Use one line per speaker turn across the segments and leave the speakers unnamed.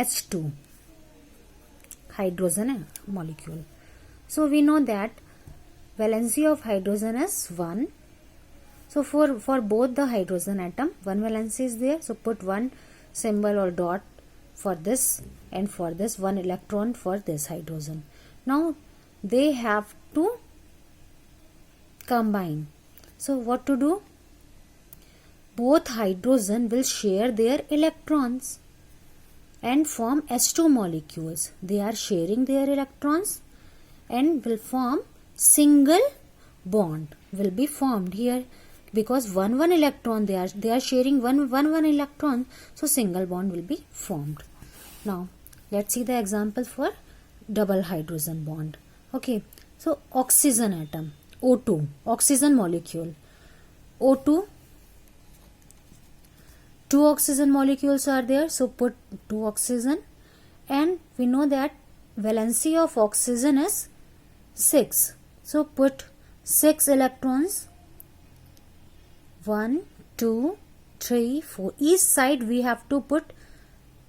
H2 hydrogen molecule. So we know that valency of hydrogen is 1. So for both the hydrogen atom, one valency is there. So put one symbol or dot for this, and for this one electron for this hydrogen. Now they have to combine. So what to do? Both hydrogen will share their electrons and form H2 molecules. They are sharing their electrons and will form single bond will be formed here, because one electron they are sharing one electron, so single bond will be formed. Now let's see the example for double hydrogen bond. Okay, so oxygen atom, O2, oxygen molecule, O2, two oxygen molecules are there, so put 2 oxygen, and we know that valency of oxygen is 6, so put 6 electrons, 1 2 3 4, each side we have to put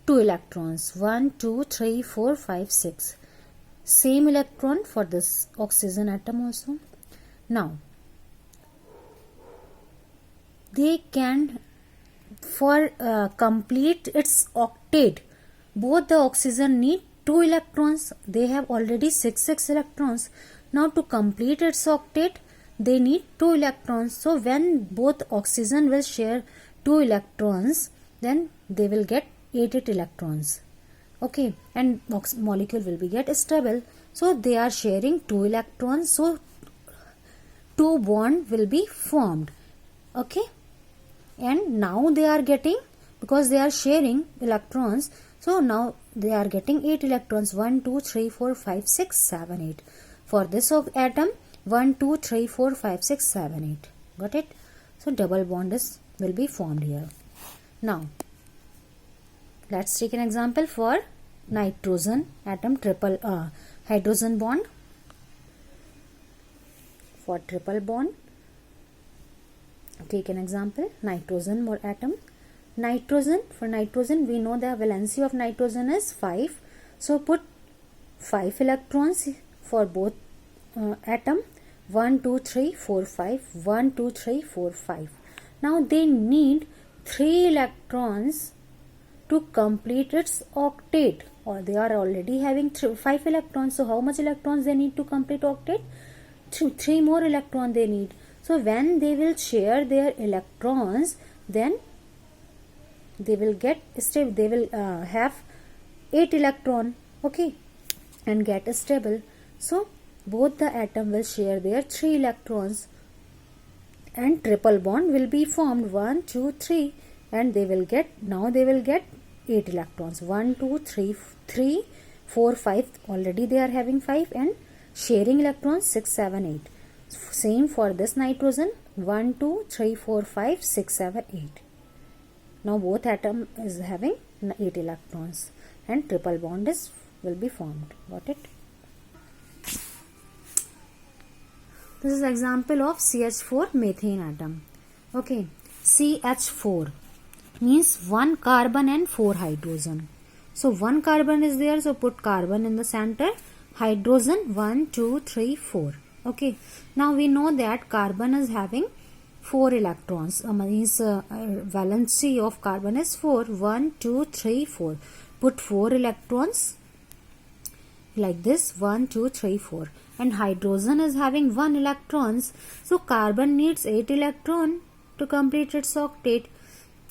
2 electrons, 1 2 3 4 5 6, same electron for this oxygen atom also. Now they can, for complete its octet, both the oxygen need 2 electrons. They have already 6 electrons. Now to complete its octet, they need 2 electrons. So when both oxygen will share 2 electrons, then they will get 8 electrons. Okay, and molecule will be get stable. So they are sharing 2 electrons. So 2 bond will be formed. Okay. And now they are getting, because they are sharing electrons, so now they are getting 8 electrons, 1 2 3 4 5 6 7 8. For this atom, 1 2 3 4 5 6 7 8. Got it? So double bond will be formed here. Now let's take an example for nitrogen atom, triple hydrogen bond. For triple bond, take an example, nitrogen atom. Nitrogen, for nitrogen we know the valency of nitrogen is 5, so put 5 electrons for both atom, 1 2 3 4 5, 1 2 3 4 5. Now they need 3 electrons to complete its octet, or they are already having 5 electrons, so how much electrons they need to complete octet? 3 more electrons they need. So when they will share their electrons, then they will get stable. They will have 8 electron, okay, and get stable. So both the atom will share their 3 electrons, and triple bond will be formed, 1 2 3, and they will get 8 electrons, 1 2 3 4 5. Already they are having 5 and sharing electrons 6 7 8. Same for this nitrogen, 1 2 3 4 5 6 7 8. Now both atom is having 8 electrons and triple bond will be formed. Got it? This is example of CH4 methane atom. Okay, CH4 means 1 carbon and 4 hydrogen. So 1 carbon is there, so put carbon in the center, hydrogen 1 2 3 4. Okay, now we know that carbon is having 4 electrons, means valency of carbon is 4, 1 2 3 4. Put 4 electrons like this, 1 2 3 4, and hydrogen is having 1 electrons, so carbon needs 8 electron to complete its octet.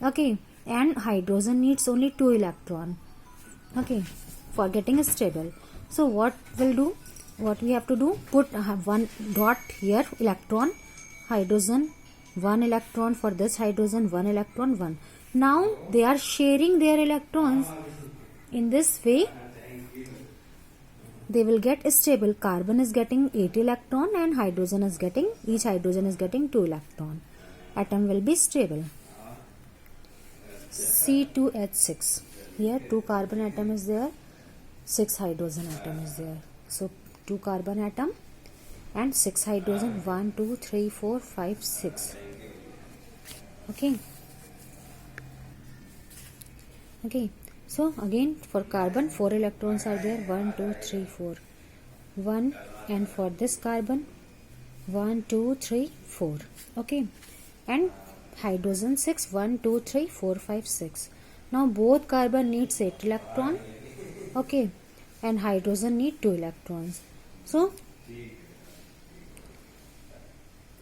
Okay, and hydrogen needs only 2 electron, okay, for getting stable. So what we have to do, put 1 dot here, electron, hydrogen 1 electron, for this hydrogen 1 electron 1. Now they are sharing their electrons. In this way they will get stable. Carbon is getting 8 electron and each hydrogen is getting 2 electron. Atom will be stable. C2H6. Here 2 carbon atom is there, 6 hydrogen atom is there. So 2 carbon atom and 6 hydrogen, 1 2 3 4 5 6. Okay. So again for carbon 4 electrons are there, 1 2 3 4, 1, and for this carbon 1 2 3 4. Okay, and hydrogen 6, 1 2 3 4 5 6. Now both carbon needs 8 electron. Okay, and hydrogen need 2 electrons. So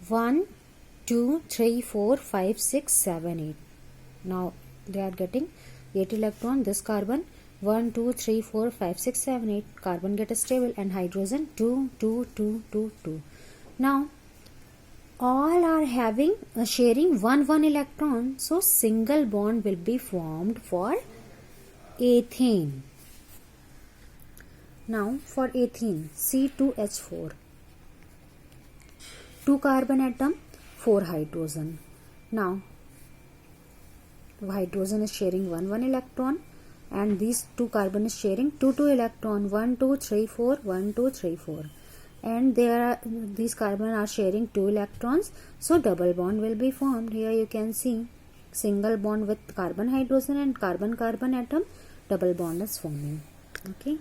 1 2 3 4 5 6 7 8. Now they are getting 8 electron. This carbon 1 2 3 4 5 6 7 8, carbon get stable, and hydrogen 2 2 2 2 2. Now all are having sharing 1 electron, so single bond will be formed for ethane. Now for ethene, C2H4, 2 carbon atom, 4 hydrogen. Now hydrogen is sharing 1 electron, and these 2 carbon is sharing 2 electron, 1 2 3 4, 1 2 3 4, and these carbon are sharing 2 electrons, so double bond will be formed. Here you can see single bond with carbon hydrogen and carbon carbon atom, double bond is forming. Okay.